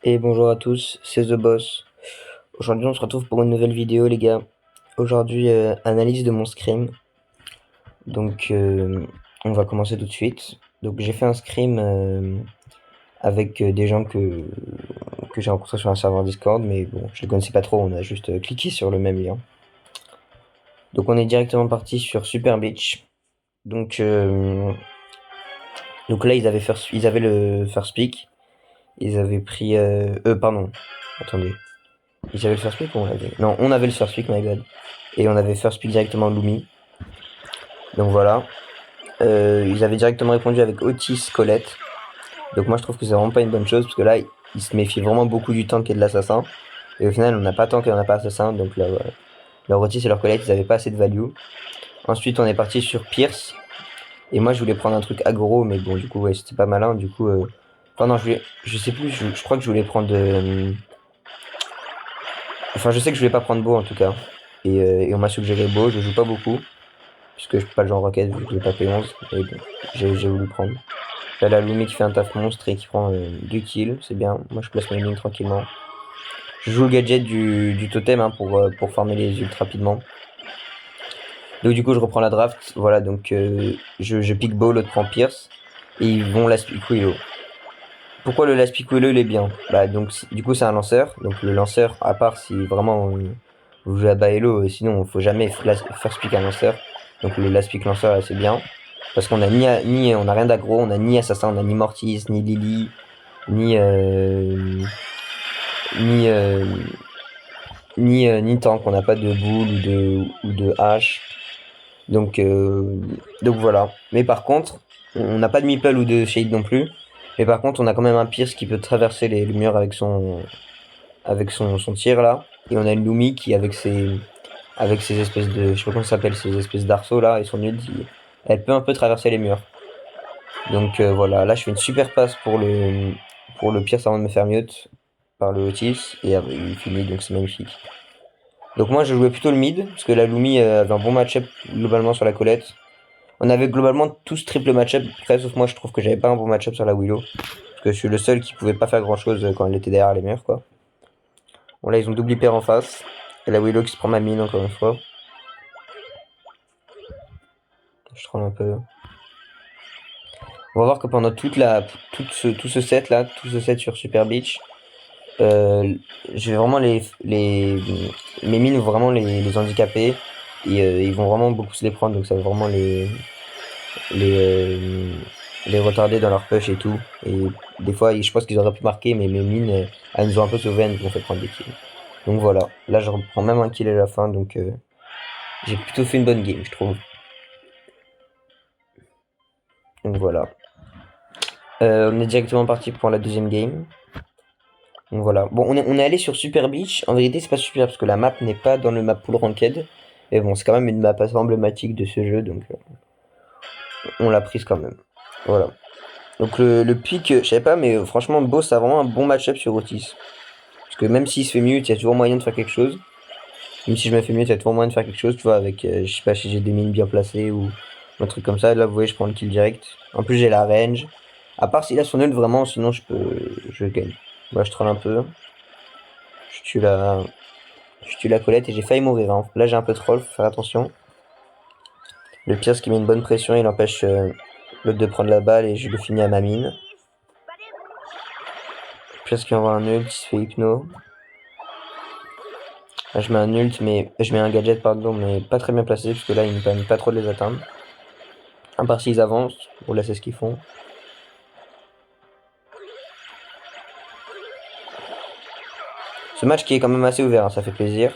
Et bonjour à tous, c'est The Boss. Aujourd'hui on se retrouve pour une nouvelle vidéo les gars. Aujourd'hui analyse de mon scrim. Donc on va commencer tout de suite. Donc j'ai fait un scrim avec des gens que j'ai rencontrés sur un serveur Discord. Mais bon je les connaissais pas trop, on a juste cliqué sur le même lien. Donc on est directement parti sur Super Beach. Donc, donc là ils avaient le first pick. Ils avaient pris... pardon, attendez. Ils avaient le first pick ou on l'avait? Non, on avait le first pick, my bad. Et on avait first pick directement Lumi. Donc voilà. Ils avaient directement répondu avec Otis Colette. Donc moi je trouve que c'est vraiment pas une bonne chose parce que là ils se méfient vraiment beaucoup du tank et de l'assassin. Et au final on n'a pas tank et on n'a pas assassin. Donc leur Otis et leur Colette ils avaient pas assez de value. Ensuite on est parti sur Pierce. Et moi je voulais prendre un truc aggro mais bon du coup ouais c'était pas malin. Du coup enfin non je sais plus, je crois que je voulais prendre enfin je sais que je voulais pas prendre Beau en tout cas. Et on m'a suggéré Beau, je joue pas beaucoup. Puisque je suis pas le genre rocket vu que j'ai tapé 11. Et bon, j'ai voulu prendre. Là la Lumi qui fait un taf monstre et qui prend 2 kills, c'est bien. Moi je place mes lignes tranquillement. Je joue le gadget du totem hein, pour farmer les ults rapidement. Donc du coup je reprends la draft. Voilà donc je pick Beau, l'autre prend Pierce. Et ils vont last pick Willow. Pourquoi le last pick Willow il est bien? Bah donc du coup c'est un lanceur. Donc le lanceur, à part si vraiment vous jouez à Baello, sinon faut jamais first pick un lanceur. Donc le last pick lanceur c'est bien. Parce qu'on a on a rien d'aggro, on a ni assassin, on a ni Mortis, ni Lily, ni ni ni tank, on n'a pas de boule ou de hache. Donc voilà. Mais par contre, on n'a pas de meeple ou de shade non plus. Mais par contre, on a quand même un Pierce qui peut traverser les murs avec son tir là. Et on a une Lumi qui avec ses espèces de, je sais pas comment ça s'appelle, ces espèces d'arceaux là et son ult, elle peut un peu traverser les murs. Donc voilà, là je fais une super passe pour le Pierce avant de me faire mute par le Otis et il finit donc c'est magnifique. Donc moi je jouais plutôt le mid parce que la Lumi avait un bon match-up globalement sur la Colette. On avait globalement tous triple match-up presque sauf moi je trouve que j'avais pas un bon match-up sur la Willow parce que je suis le seul qui pouvait pas faire grand chose quand elle était derrière les murs quoi. Bon là ils ont double hyper en face et la Willow qui se prend ma mine encore une fois. Je troll un peu. On va voir que pendant tout ce set là, tout ce set sur Super Beach, je vais vraiment mes mines vont vraiment les handicaper et ils vont vraiment beaucoup se les prendre donc ça va vraiment les, euh, les retarder dans leur push et tout. Et des fois, je pense qu'ils auraient pu marquer, mais mes mines, elles nous ont un peu sauvées, elles nous ont fait prendre des kills. Donc voilà, là je reprends même un kill à la fin, donc j'ai plutôt fait une bonne game, je trouve. Donc voilà. On est directement parti pour la deuxième game. Donc voilà. Bon, on est allé sur Super Beach. En vérité, c'est pas super parce que la map n'est pas dans le map pool ranked. Mais bon, c'est quand même une map assez emblématique de ce jeu, donc on l'a prise quand même. Voilà. Donc le pick, je sais pas, mais franchement, Boss a vraiment un bon match-up sur Otis. Parce que même s'il se fait mute, il y a toujours moyen de faire quelque chose. Même si je me fais mute, il y a toujours moyen de faire quelque chose, tu vois, avec, je sais pas si j'ai des mines bien placées ou un truc comme ça. Là, vous voyez, je prends le kill direct. En plus, j'ai la range. À part s'il a son ult vraiment, sinon je gagne. Moi, je troll un peu. Je tue la Colette et j'ai failli mourir. Hein. Là, j'ai un peu troll, faut faire attention. Le pire, c'est qu'il met une bonne pression, il empêche l'autre de prendre la balle et je le finis à ma mine. Le pire, c'est qu'il envoie un ult, il se fait hypno. Là, je mets un ult, mais je mets un gadget, pardon, mais pas très bien placé, parce que là, ils ne permettent pas trop de les atteindre. À part s'ils avancent, bon là, c'est ce qu'ils font. Ce match qui est quand même assez ouvert, hein, ça fait plaisir.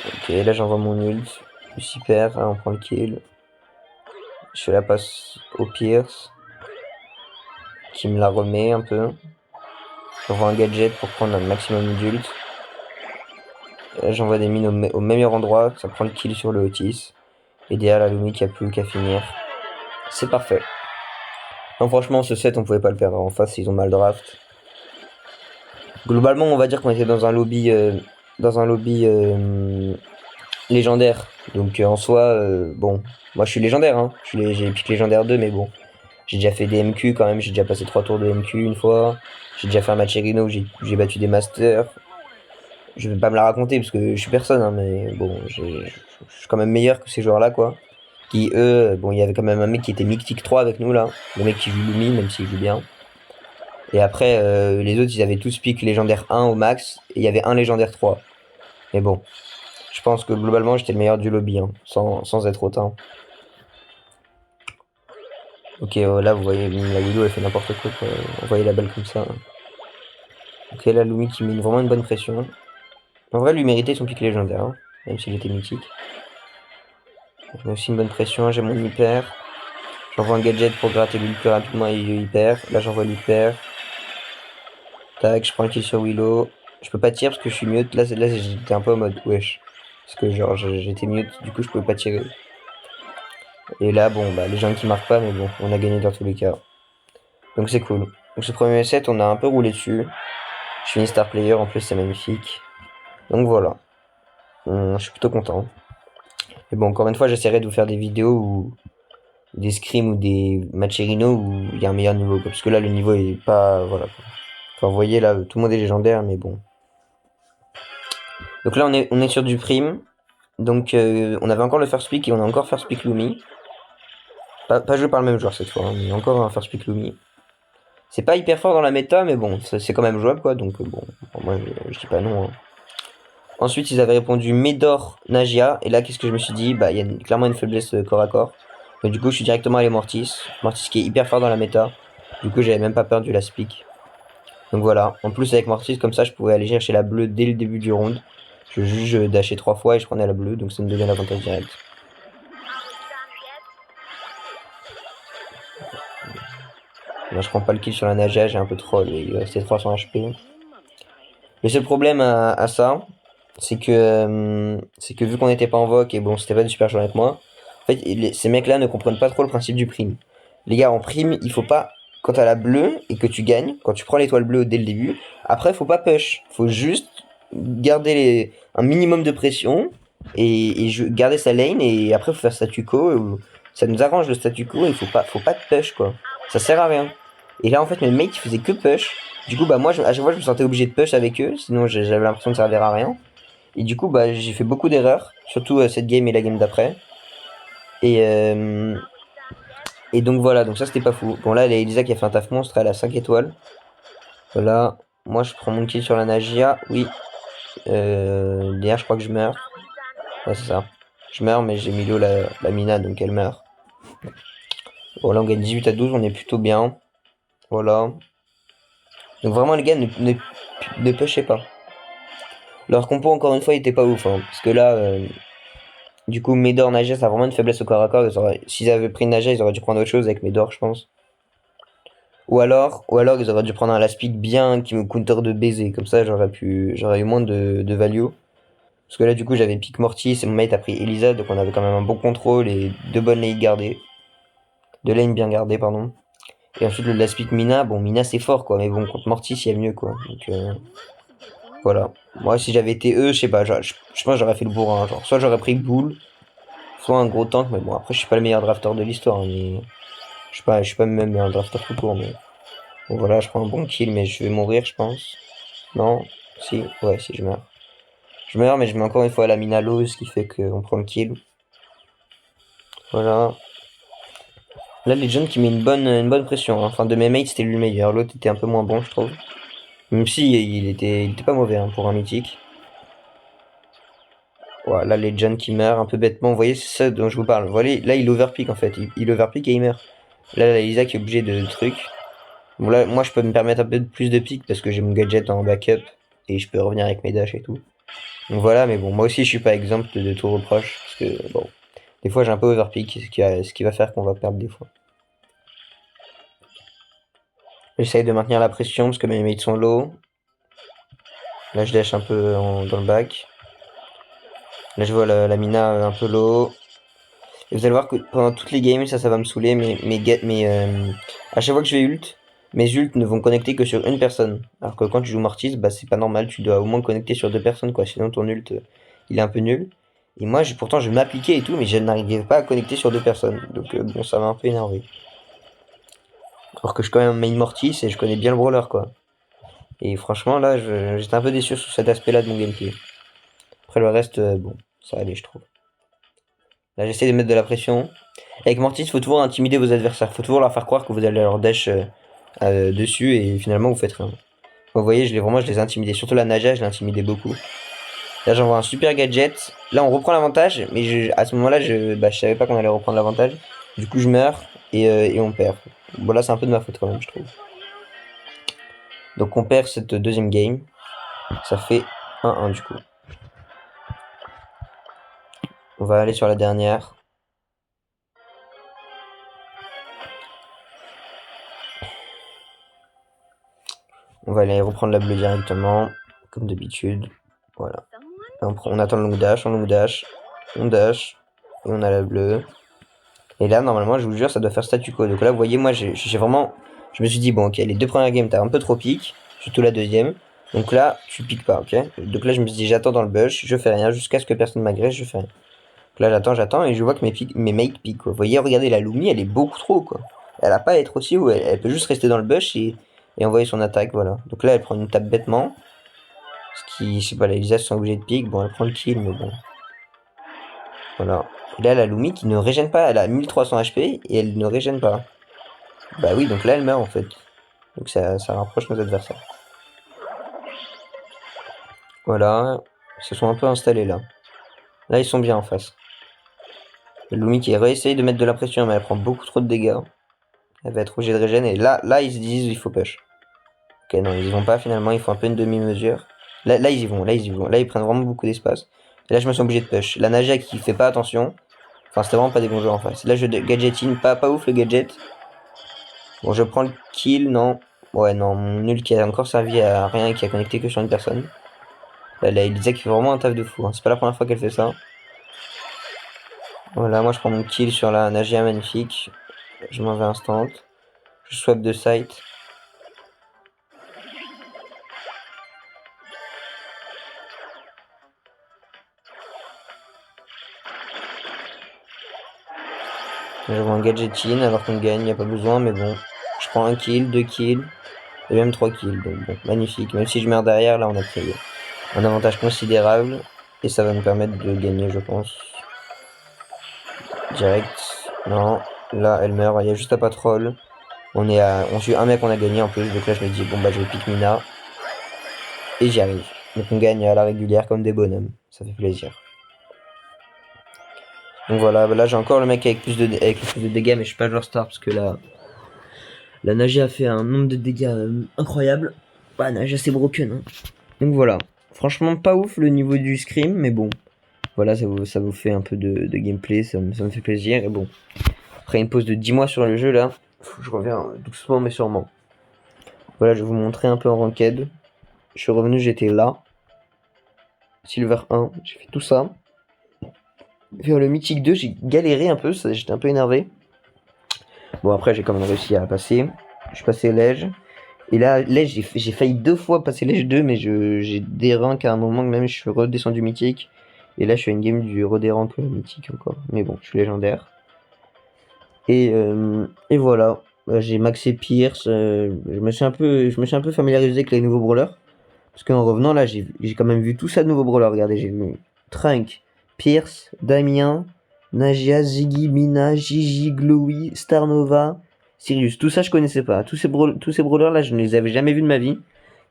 Ok, là, j'envoie mon ult. Super, on prend le kill. Je fais la passe au Pierce, qui me la remet un peu. J'envoie un gadget pour prendre un maximum d'ult. J'envoie des mines au meilleur endroit, ça prend le kill sur le Otis. Et derrière la Lumi qui a plus qu'à finir. C'est parfait. Non, franchement, ce set, on pouvait pas le perdre. En face, ils ont mal draft. Globalement, on va dire qu'on était dans un lobby légendaire. Donc en soi, bon, moi je suis légendaire, hein. J'ai pick légendaire 2, mais bon. J'ai déjà fait des MQ quand même, j'ai déjà passé 3 tours de MQ une fois. J'ai déjà fait un match Erino où j'ai battu des masters. Je vais pas me la raconter parce que je suis personne, hein, mais bon, je suis quand même meilleur que ces joueurs-là, quoi. Qui, eux, bon, il y avait quand même un mec qui était Mythique 3 avec nous, là. Le mec qui joue Lumi, même s'il joue bien. Et après, les autres, ils avaient tous pick légendaire 1 au max, et il y avait un légendaire 3. Mais bon, je pense que globalement, j'étais le meilleur du lobby, hein, sans être hautain. Ok, là, vous voyez, la Willow, elle fait n'importe quoi, quoi. On voyait la balle comme ça. Ok, là, Lumi qui met vraiment une bonne pression. En vrai, lui méritait son pick légendaire, hein, même s'il était mythique. Je mets aussi une bonne pression, j'ai mon hyper. J'envoie un gadget pour gratter lui le plus rapidement et hyper. Là, j'envoie l'hyper. Tac, je prends le kill sur Willow. Je peux pas tirer parce que je suis mute. Là j'étais un peu en mode wesh. Parce que genre j'étais mute, du coup je pouvais pas tirer. Et là, bon, bah les gens qui marquent pas, mais bon, on a gagné dans tous les cas. Donc c'est cool. Donc ce premier set, on a un peu roulé dessus. Je suis une star player, en plus c'est magnifique. Donc voilà. Je suis plutôt content. Et bon, encore une fois, j'essaierai de vous faire des vidéos ou des scrims ou des matchs Rhino où il y a un meilleur niveau. Parce que là, le niveau est pas. Voilà. Enfin, vous voyez, là, tout le monde est légendaire, mais bon. Donc là, on est sur du prime. Donc, on avait encore le first pick et on a encore first pick Lumi. Pas joué par le même joueur cette fois, hein, mais encore un first pick Lumi. C'est pas hyper fort dans la méta, mais bon, c'est quand même jouable, quoi. Donc, bon, moi, je dis pas non. Hein. Ensuite, ils avaient répondu Médor, Nagia. Et là, qu'est-ce que je me suis dit? Bah, il y a clairement une faiblesse corps à corps. Donc, du coup, je suis directement allé Mortis. Mortis qui est hyper fort dans la méta. Du coup, j'avais même pas perdu la pick. Donc voilà. En plus, avec Mortis, comme ça, je pouvais aller chercher la bleue dès le début du round. Je juge dashais 3 fois et je prenais la bleue. Donc, ça me donnait l'avantage direct. Là, je prends pas le kill sur la Nagia. J'ai un peu de troll. Il restait 300 HP. Le seul problème à ça, c'est que vu qu'on n'était pas en voc et bon, c'était pas du super joueur avec moi, en fait, ces mecs-là ne comprennent pas trop le principe du prime. Les gars, en prime, il faut pas, quand t'as la bleue et que tu gagnes, quand tu prends l'étoile bleue dès le début, après, faut pas push. Faut juste garder un minimum de pression et garder sa lane et après, faut faire statu quo. Ça nous arrange le statu quo et faut pas de push, quoi. Ça sert à rien. Et là, en fait, mes mates, ils faisaient que push. Du coup, bah, moi, à chaque fois, je me sentais obligé de push avec eux, sinon j'avais l'impression de servir à rien. Et du coup, bah, j'ai fait beaucoup d'erreurs, surtout cette game et la game d'après. Et, euh, et donc voilà, donc ça c'était pas fou. Bon, là, il y a Elisa qui a fait un taf monstre, elle a 5 étoiles. Voilà, moi je prends mon kill sur la Nagia, oui. Derrière, je crois que je meurs. Ouais, c'est ça. Je meurs, mais j'ai mis l'eau la Mina, donc elle meurt. Bon, là, on gagne 18-12, on est plutôt bien. Voilà. Donc vraiment, les gars, ne pushez pas. Leur compo, encore une fois, il était pas ouf, hein, parce que là, du coup, Médor, Nagia, ça a vraiment une faiblesse au corps à corps. S'ils avaient pris Nagia, ils auraient dû prendre autre chose avec Médor, je pense. Ou alors, ils auraient dû prendre un last pick bien qui me counter de baiser. Comme ça, j'aurais eu moins de value. Parce que là, du coup, j'avais pick Mortis et mon mate a pris Elisa, donc on avait quand même un bon contrôle et deux bonnes lanes gardées. Deux lanes bien gardées, pardon. Et ensuite, le last pick Mina, bon, Mina c'est fort quoi, mais bon, contre Mortis, il y a mieux quoi. Donc, voilà. Moi, si j'avais été eux, je sais pas, je pense que j'aurais fait le bourrin. Genre, soit j'aurais pris Bull, soit un gros tank, mais bon, après, je suis pas le meilleur drafter de l'histoire, hein, mais je suis pas même un drafter tout court, mais bon, voilà, je prends un bon kill, mais je vais mourir, je pense. Non, si, ouais, si je meurs. Je meurs, mais je mets encore une fois la mine à l'eau, ce qui fait qu'on prend le kill. Voilà. Là, Legend qui met une bonne pression. Hein. Enfin, de mes mates, c'était lui le meilleur. L'autre était un peu moins bon, je trouve. Même si il était pas mauvais hein, pour un mythique. Voilà, Legend qui meurt un peu bêtement. Vous voyez, c'est ça dont je vous parle. Vous voyez, là, il overpick en fait. Il overpick et il meurt. Là, Isaac est obligé de truc. Bon, là, moi, je peux me permettre un peu plus de pick parce que j'ai mon gadget en backup. Et je peux revenir avec mes dashs et tout. Donc voilà, mais bon, moi aussi, je suis pas exemple de tout reproche. Parce que, bon, des fois, j'ai un peu overpick, ce qui va faire qu'on va perdre des fois. J'essaye de maintenir la pression parce que mes mates sont low. Là, je dash un peu dans le bac. Là, je vois la Mina un peu low. Et vous allez voir que pendant toutes les games, ça va me saouler. À chaque fois que je vais ult, mes ults ne vont connecter que sur une personne. Alors que quand tu joues Mortis, bah, c'est pas normal. Tu dois au moins connecter sur deux personnes, quoi. Sinon, ton ult, il est un peu nul. Et moi, pourtant, je m'appliquais et tout, mais je n'arrivais pas à connecter sur deux personnes. Donc, bon, ça m'a un peu énervé. Alors que je suis quand même main Mortis et je connais bien le brawler, quoi. Et franchement, là, j'étais un peu déçu sur cet aspect-là de mon gameplay. Après, le reste, bon, ça allait, je trouve. Là, j'essaie de mettre de la pression. Avec Mortis, il faut toujours intimider vos adversaires. Il faut toujours leur faire croire que vous allez leur dash dessus et finalement, vous faites rien. Vous voyez, je les ai intimidés. Surtout la Naja, je l'ai intimidé beaucoup. Là, j'envoie un super gadget. Là, on reprend l'avantage, mais à ce moment-là, je savais pas qu'on allait reprendre l'avantage. Du coup, je meurs et on perd. Bon, là, c'est un peu de ma faute quand même, je trouve. Donc, on perd cette deuxième game. Ça fait 1-1 du coup. On va aller sur la dernière. On va aller reprendre la bleue directement, comme d'habitude. Voilà. On attend le long dash, on dash, et on a la bleue. Et là, normalement, je vous jure, ça doit faire statu quo. Donc là, vous voyez, moi, j'ai vraiment... Je me suis dit, bon, ok, les deux premières games, t'as un peu trop pique, surtout la deuxième. Donc là, tu piques pas, ok. Donc là, je me suis dit, j'attends dans le bush, je fais rien, jusqu'à ce que personne m'agresse, je fais rien. Donc là, j'attends, et je vois que mes mates piquent, quoi. Vous voyez, regardez, la Lumi, elle est beaucoup trop, quoi. Elle a pas à être aussi haut, elle peut juste rester dans le bush et envoyer son attaque, voilà. Donc là, elle prend une tape bêtement. Ce qui, je sais pas, les Lisa sont obligés de pique, bon, elle prend le kill, mais bon. Voilà. Et là, la Lumi qui ne régène pas, elle a 1300 HP et elle ne régène pas. Bah oui, donc là, elle meurt en fait. Donc ça rapproche nos adversaires. Voilà. Ils se sont un peu installés là. Là, ils sont bien en face. La Lumi qui réessaye de mettre de la pression, mais elle prend beaucoup trop de dégâts. Elle va être obligée de régène. Et là, ils se disent, il faut push. Ok, non, ils y vont pas finalement, ils font un peu une demi-mesure. Là, ils y vont. Là, ils prennent vraiment beaucoup d'espace. Et là, je me suis obligé de push. La Naja qui fait pas attention. Enfin, c'était vraiment pas des bons joueurs en face. Là, je gadgetine, pas ouf le gadget. Bon, je prends le kill, non. Ouais, non, mon nul qui a encore servi à rien et qui a connecté que sur une personne. Là, Elisa qui fait vraiment un taf de fou. Hein. C'est pas la première fois qu'elle fait ça. Voilà, moi je prends mon kill sur la Nagia magnifique. Je m'en vais instant. Je swap de site. Je vois un gadgetin alors qu'on gagne, y a pas besoin, mais bon. Je prends un kill, 2 kills, et même 3 kills. Donc bon, magnifique. Même si je meurs derrière, là on a pris un avantage considérable. Et ça va nous permettre de gagner, je pense. Direct. Non. Là, elle meurt. Il y a juste un patrol. On suit un mec, on a gagné en plus. Donc là, je me dis, bon bah, je vais pick Mina. Et j'y arrive. Donc on gagne à la régulière comme des bonhommes. Ça fait plaisir. Donc voilà, là j'ai encore le mec avec le plus de dégâts, mais je suis pas joueur star parce que là, la Nagia a fait un nombre de dégâts incroyable. Bah, Nagia c'est broken. Hein. Donc voilà. Franchement, pas ouf le niveau du scrim, mais bon. Voilà, ça vous fait un peu de gameplay, ça me fait plaisir. Et bon, après une pause de 10 mois sur le jeu là, je reviens doucement mais sûrement. Voilà, je vais vous montrer un peu en ranked. Je suis revenu, j'étais là. Silver 1, j'ai fait tout ça. Vers le Mythique 2, j'ai galéré un peu, j'étais un peu énervé. Bon, après, j'ai quand même réussi à passer. Je suis passé Lège. Et là, Lège, j'ai failli 2 fois passer Lège 2, mais j'ai des ranks à un moment, même je suis redescendu Mythique. Et là, je suis à une game du redérank Mythique encore. Mais bon, je suis légendaire. Et voilà. J'ai maxé Pierce. Je me suis un peu familiarisé avec les nouveaux brawlers. Parce qu'en revenant là, j'ai quand même vu tout ça de nouveaux brawlers. Regardez, j'ai vu Trunk, Pierce, Damien, Nagia, Ziggy, Mina, Gigi, Glowy, Starnova, Sirius. Tout ça, je connaissais pas. Tous ces brawlers là, je ne les avais jamais vus de ma vie.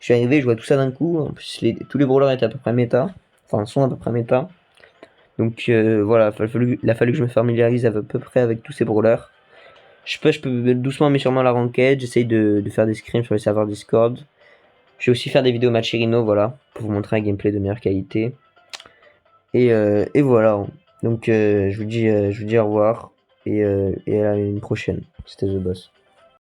Je suis arrivé, je vois tout ça d'un coup. En plus, tous les brawlers étaient à peu près méta. Enfin, sont à peu près méta. Donc voilà, il a fallu que je me familiarise à peu près avec tous ces brawlers. Je peux doucement mais sûrement la ranked. J'essaye de faire des scrims sur les serveurs Discord. Je vais aussi faire des vidéos Matcherino, voilà, pour vous montrer un gameplay de meilleure qualité. Et voilà. Donc je vous dis au revoir et à une prochaine. C'était The Boss.